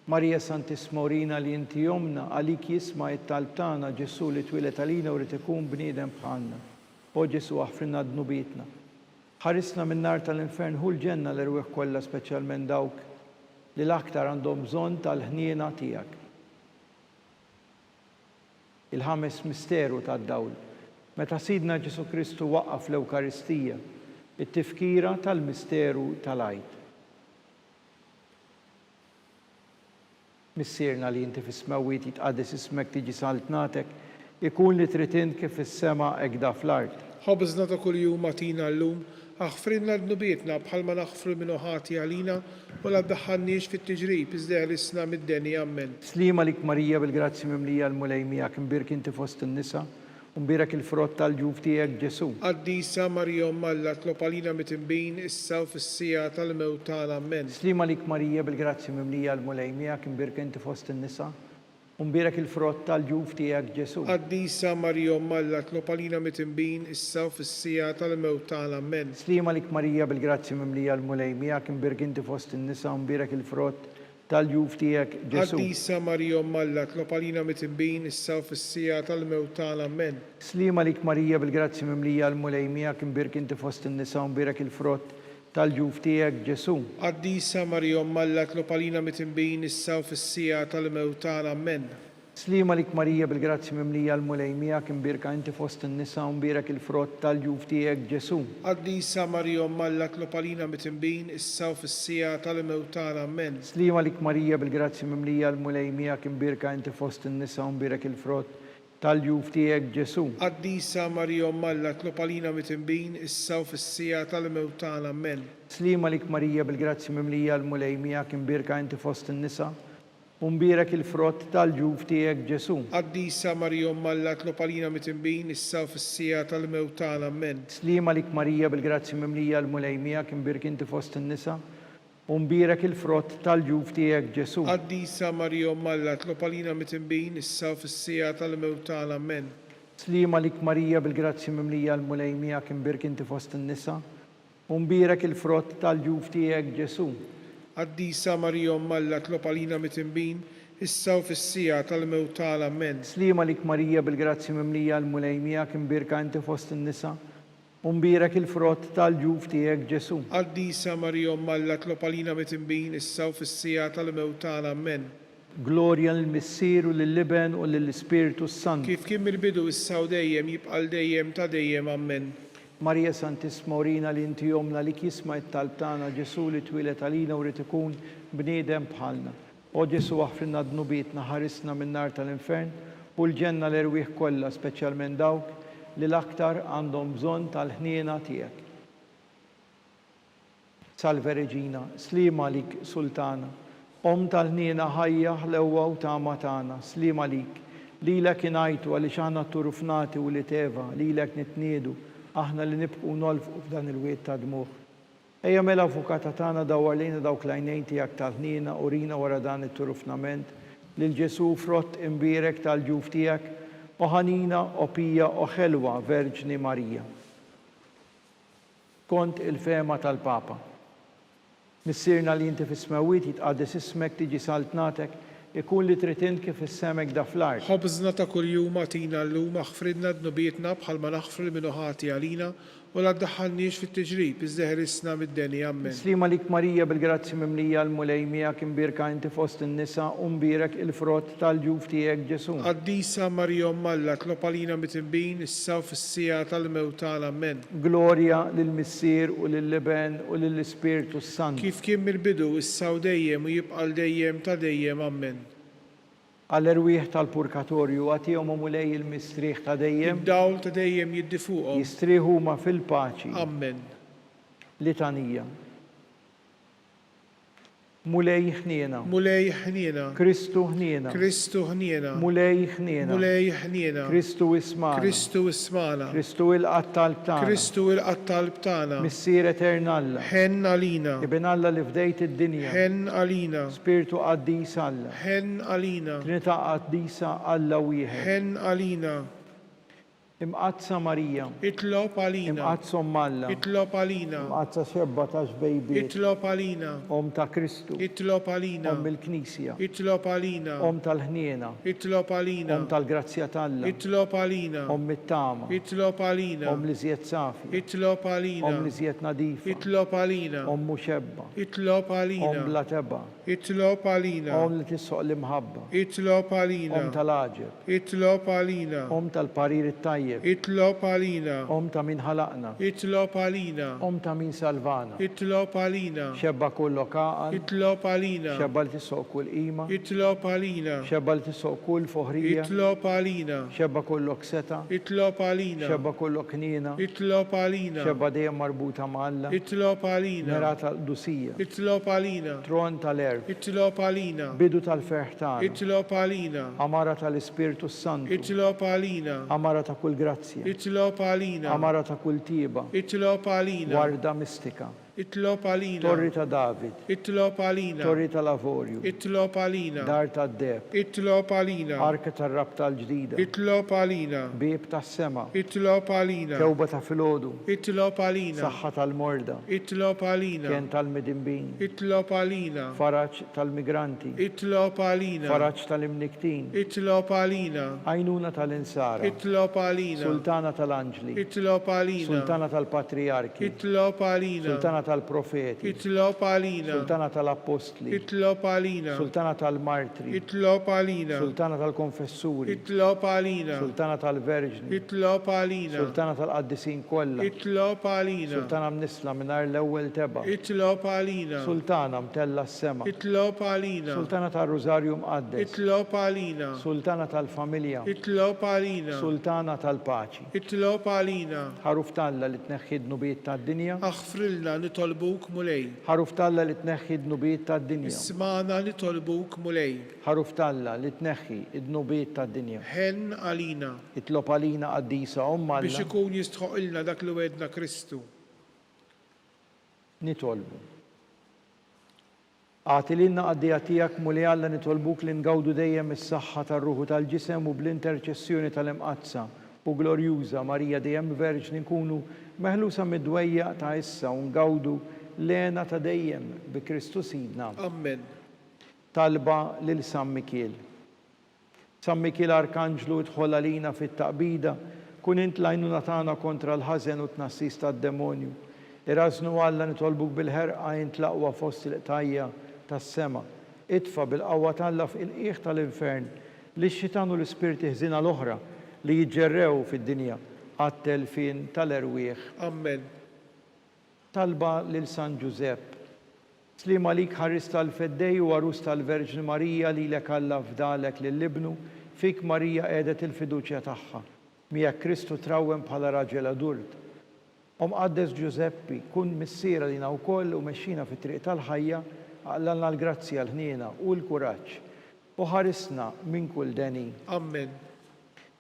Marija Santisma urina li inti jomna għalik jisma' it-talb tagħna Ġesu li twilet għalina u rid ikun bniedem bħalna. O Ġesu aħfrinna dnubietna. Ħarisna min-nar tal-infern hu l-ġenna l-erwieħ kollha speċjalment dawk li l-aktar għandhom bżonn tal-ħniena tiegħek. Il-ħames misteru tad-dawl. Meta Sidna Ġesu Kristu waqqaf l-Ewkaristija, it-tifkira tal-misteru tal-għajt. Missierna li inti fis-smewwiet jitqaddes ismek tiġi saltnatek, ikun li trid int kif is-sema hekk da fl-art. Ħobżna ta' kuljum agħtina llum aħfrinna dnubietna bħalma naħfru minn ħati għalina u la ddaħħalniex fit-tiġrib iżda ħrisna mid-deni. Amen. Slima lik Marija bil-grazzi mimlija l-mulejmija kien birk inti fost in-nisa u mbirek il-frott tal-ġuf tiegħek Ġesu. Qaddisa Marija Umm Alla tlob għalina mitinbin issa u fis-sija tal-mewt tagħna. Amen. Slima lik Marija bil-grazzi mimlija l-mulejmija kien birk inti fost in-nisa u mbirek il-frott tal-ġuf tiegħek Ġesu. Qaddisa Marija Umm Alla tlob għalina mitinbin issa u fis-sija tal-mewt tagħna. Amen. Slima lik Marija bil-grazzi mimlija l-mulejmija kien birk inti fost in-nisa u mbirek il-frott tal-ġuf tiegħek Ġesu. Qaddisa Marija Umm Alla tlob għalina mitinbin issa u fis-sija tal-mewt tagħna. Amen. Slima lik Marija bil-grazzi mimlija l-mulejmija kien birk inti fost in-nisa u mbirek il-frott tal-ġuf tiegħek Ġesu. Qaddisa Marija Umm Alla tlob għalina mitinbin issa u fis-sija tal-mewt tagħna. Amen. Slima lik Marija bil-grazzi mimlija l-mulejmija kien birka inti fost in-nisa u mbirek il-frott tal-ġuf tiegħek Ġesu. Qaddisa Marija Umm Alla tlob għalina mitinbin issa u fis-sija tal-mewt tagħna. Amen. Slima lik Marija bil-grazzi mimlija l-mulejmija kien birka inti fost in-nisa u mbirek il-frott tal-ġuf tiegħek Ġesu. Qaddisa Marija Umm Alla tlob għalina mitinbin issa u fis-sija tal-mewt tagħna. Amen. Slima lik Marija bil-grazzi mimlija l-mulejmija kien birka inti fost in-nisa u mbierak il-frott tal-ġuf tiegħek Ġesu. Qaddisa Marija Umm Alla tlob għalina mitnbin issa u fis-sija tal-mewt tagħna. Amen. Slima lik Marija bil-grazzi mimlija l-mulejmija kien birk inti fost in-nisa u mbierak il-frott tal-ġuf tiegħek Ġesu. Qaddisa Marija Umm Alla tlob għalina mitnbin issa u fis-sija tal-mewt tagħna. Amen. Slima lik Marija bil-grazzi mimlija l-mulejmija kien birk inti fost in-nisa u mbierak il-frott tal-ġuf tiegħek Ġesu. Qaddisa Marija Umm Alla tlob għalina mitnbin issa u fis-sija tal-mewt tagħna. Amen. Slima lik Marija bil-grazzi mimlija l-mulejmija kien birka inti fost in-nisa u mbierak il-frott tal-ġuf tiegħek Ġesu. Qaddisa Marija Umm Alla tlob għalina mitnbin issa u fis-sija tal-mewt tagħna. Amen. Glorja lill-Missier u lill-Liben u lill-Ispiritu Sant. Kif kien mill-bidu issa u dejjem jibqa' dejjem ta' dejjem. Amen. Marija Santisma urina li inti jomna li kisma it-talb tagħna Ġesu li twilet għalina u rid ikun bniedem bħalna. O Ġesu aħfrinna d-nubietna ħarisna min-nar tal-infern u l-ġenna l-erwieħ kollha speċjalment dawk li l-aktar għandhom bżonn tal-ħniena tiegħek. Salve Reġina, slima lik Sultana, Om tal-ħniena ħajja ħlewwa u tama tagħna, slima lik. Lilek ingħajtu għaliex aħna turufnati u li teva, lilek nitniedu aħna li nibqu nolfqu f'dan il-wiet ta' dmuħ. Ejja mela avukata tagħna dawwar lejna dawk l-għajnejn tiegħek tal-ħniena urina wara dan it-turufnament lil Ġesu frott imbierek tal-ġuf tiegħek u ħanina u pija u ħelwa Verġni Marija. Kont il-fema tal-Papa. Missirna li inti fis-smawiet jitqaddis ismek tiġi saltnatek ikun li trid kif issemek da fl-art. Ħobżna ta' kuljum għatina llum aħfridna d-nubietna bħalma naħfru minnu ħati għalina u la ddaħħalniex fit-tiġrib iżdeħrisna mid-deni. Amen. Slima lik Marija bil-grazzi mimlija l-mulejmija kien birka inti fost in-nisa u mbierek il-frott tal-ġuf tiegħek Ġesu. Qaddisa Marija Umm Alla tlob għalina mitnbin issa u fis-sija tal-mewt tagħna. Amen. Glorja lill-Missier u lill-Liben u lill-Ispiritu Sant. Kif kien mill-bidu issa u dejjem u jibqa' dejjem ta' dejjem. Amen. Għall-erwieħ tal-purkatorju għatihom mulej il-mistrieħ ta' dejjem. Id-dawl ta' dejjem jiddi fuqhom. Jistrieħu ma fil-paċi. Amen. Litanija. Mulej ħniena. Mulej ħniena. Kristu ħniena. Kristu ħniena. Mulej ħniena. Mulej ħniena. Kristu ismana. Kristu ismana. Kristu il-qattal tagħna. Kristu il-qattal tagħna. Missier eternalla. Ħen għalina. Ibn Alla li fdejt id-dinja. Ħen għalina. Spiritu qaddis Alla. Ħen għalina. Trinità qaddisa Alla wieħed. Ħen għalina. Imqazza Marija. Itlob għalina. Imqazza Malla. Itlob għalina. Imqazza 17 bejbiet. Itlob għalina. Om ta' Kristu. Itlob għalina. Om il-Knisja. Itlob għalina. Om tal-ħniena. Itlob għalina. Om tal-grazzja talla. Itlob għalina. Om mit-tama. Itlob għalina. Om li żjed safi. Itlob għalina. Om li żjed nadifa. Itlob għalina. Om muxebba. Itlob għalina. Om bla teba. Itlob għalina. Om li tissoq l-imħabba. Itlob għalina. Om tal-aġeb. Itlob għalina. Om tal-parir it-tajjeb. Itlob għalina. Om ta' min ħalaqna. Itlob għalina. Om ta' min salvana. Itlob għalina. Xebba kullu kaqal. Itlob għalina. Xebba li tissoq kull qima. Itlob għalina. Xebba li tissoq kull foħrija. Itlob għalina. Xebba kullu seta. Itlob għalina. Xebba kullu knina. Itlob għalina. Xebba dejjem marbuta ma' Alla. Itlob għalina. Mera tal-dusija. Itlob għalina. Tron tal-erf. Itlob għalina. Bidu tal-ferħ tagħna. Itlob għalina. Amara tal-Ispiritu Santu. Itlob għalina. Amara ta' kull grazzja. Itlob għalina. Amara ta' kull tiba. Itlob għalina. Warda mistika. Itlob għalina. Torri ta' David. Itlob għalina. Torri ta' Lavorju. Itlob għalina. Dar ta' Deb. Itlob għalina. Arka tar-rab tal-ġdida. Itlob għalina. Bib tas sema. Itlob għalina. Kewba ta' filgħodu. Itlob għalina. Saħħa tal-morda. Itlob għalina. Kien tal-midimbin. Itlob għalina. Faraġġ tal-migranti. Itlob għalina. Faraġġ tal-imniktin. Itlob għalina. Għajnuna tal-insara. Itlob għalina. Sultana tal-anġli. Itlob għalina. Sultana tal-patriarki. Itlob għalina. Sultana tal-profeti. Itlob għalina. Sultana tal-apostli. Itlob għalina. Sultana tal-martri. Itlob għalina. Sultana tal-konfessuri. Itlob għalina. Sultana tal-verġni. Itlob għalina. Sultana tal-qaddisin kollha. Itlob għalina. Sultana mnisla mingħajr l-ewwel teba. Itlob għalina. Sultana mtella s-sema. Itlob għalina. Sultana tal-Rożarju mqaddes. Itlob għalina. Sultana tal-familja. Itlob għalina. Sultana tal-paċi. Itlob għalina. Ħaruf talla li tneħħid nubiet tad-dinja. Aħfrilna nitolbuk mulej. ħaruf talla li tneħħi d-nubiet tad-dinja. Ismana nitolbuk mulej. ħaruf talla li tneħħi d-nubiet tad-dinja. Ħen għalina Itlob għalina qaddisa Omm biex Alla ikun jistħoq ilna dak li wedna Kristu. nitolbu. Għati lilna qaddija tiegħek Mulej Alla nitolbuk li ngawdu dejjem is-saħħa tar-ruħu tal-ġisem u bl-interċessjoni tal-imqazza u glorjuża Marija dejjem Verġni nkunu meħlusa mid-dwejja ta' issa u ngawdu lena ta' dejjem bi Kristu Sidna. Amen. Talba lil San Mikiel. San Mikiel Arkanġlu idħol għalina fit-taqbida, kun int l-għajnuna tagħna kontra l-ħażen u tnassis tad-demonju. Irażnu Alla nitolbuk bil-ħerqa int l-aqwa fost il-qtajja tas-sema. Itfa bil-qawwa talla fil-qiegħ tal-infern li x-xitan u l-ispirti ħżina l-oħra li jiġġerrew fid-dinja għat-telfin tal-erwieħ. Amen. Talba lil San Giuseppe. Slima lik ħaris tal-feddej u għarus tal-Verġni Marija li lek Alla fdalek lill-ibnu, fik Marija għedet il-fiduċja tagħha. Miegħek Kristu trawwem bħala raġel adurt. Qaddes Giuseppi, kun missiera lina wkoll u mexxina fit-triq tal-ħajja, għallalna l-grazzja l-ħniena u l-kuraġġ. U ħarisna minn kull deni. Amen.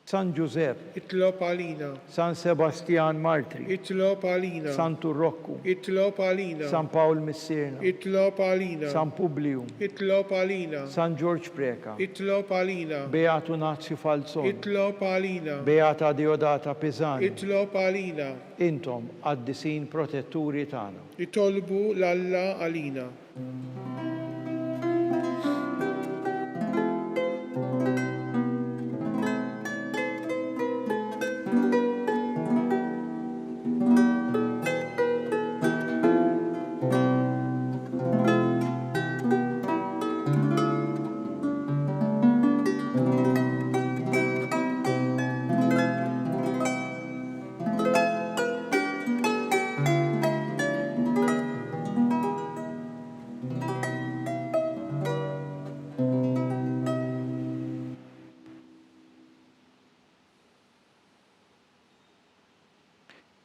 San Giuseppe, Itlob għalina. San Sebastian Martri, Itlob għalina. San Turrokku, Itlob għalina. San Pawl Missirna, Itlob għalina. San Publiu, Itlob għalina. San George Preka, Itlob għalina. Beatu Nazio Falzon, Itlob għalina. Beata Diodata Pisani, Itlob għalina. intom għaddisin protetturi tagħna. Itolbu l-Alla għalina.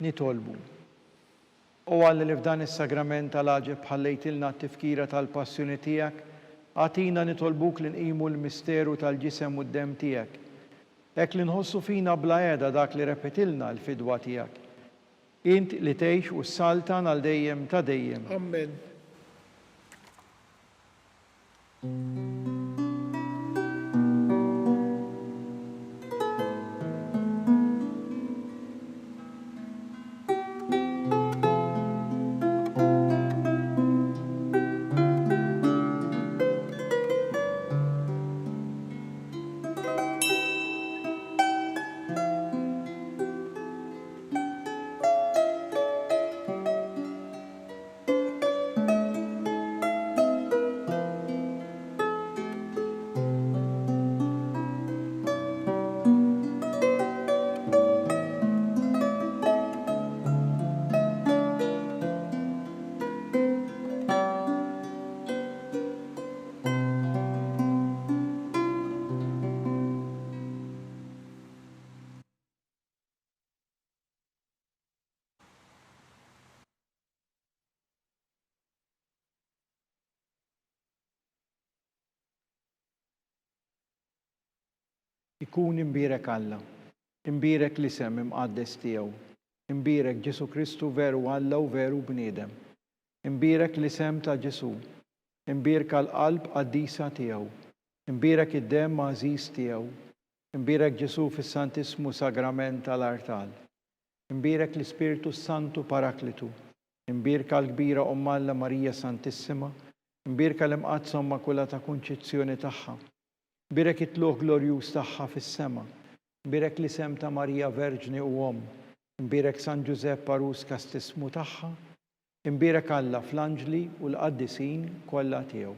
Nitolbu. U Alla li f'dan is-sagrament tal-aġeb ħallejtilna t-tifkira tal-passjoni tiegħek, għatina nitolbuk li nqimu l-misteru tal-ġisem u d-dem tiegħek. Hekk li nħossu fina bla qiegħda dak li repetilna l-fidwa tiegħek. Int li tgħix u s-saltan għal dejjem ta' dejjem. Amen. Ikun imbirek Alla, imbirek l-isem imqaddes tiegħu, imbirek Ġesu Kristu veru Alla u veru bniedem, imbirek l-isem ta' Ġesu, imbirek l-qalb qaddisa tiegħu, imbirek id-dem għażiż tiegħu, imbirek Ġesu fis-Santismu Sagrament tal-Artal, imbirek l-Ispiritu Santu Paraklitu, imbirek l-kbira Omm Alla Marija Santissima, imbirek l-imqazza Immakulata Kunċizzjoni tagħha. Birek it-tluħ glorjuż tagħha fis-sema, birek l-isem ta' Marija Verġni u Omm, imbirek San Giuseppe Arus kastismu tagħha, imbirek Alla fl-anġli u l-qaddisin kollha tiegħu.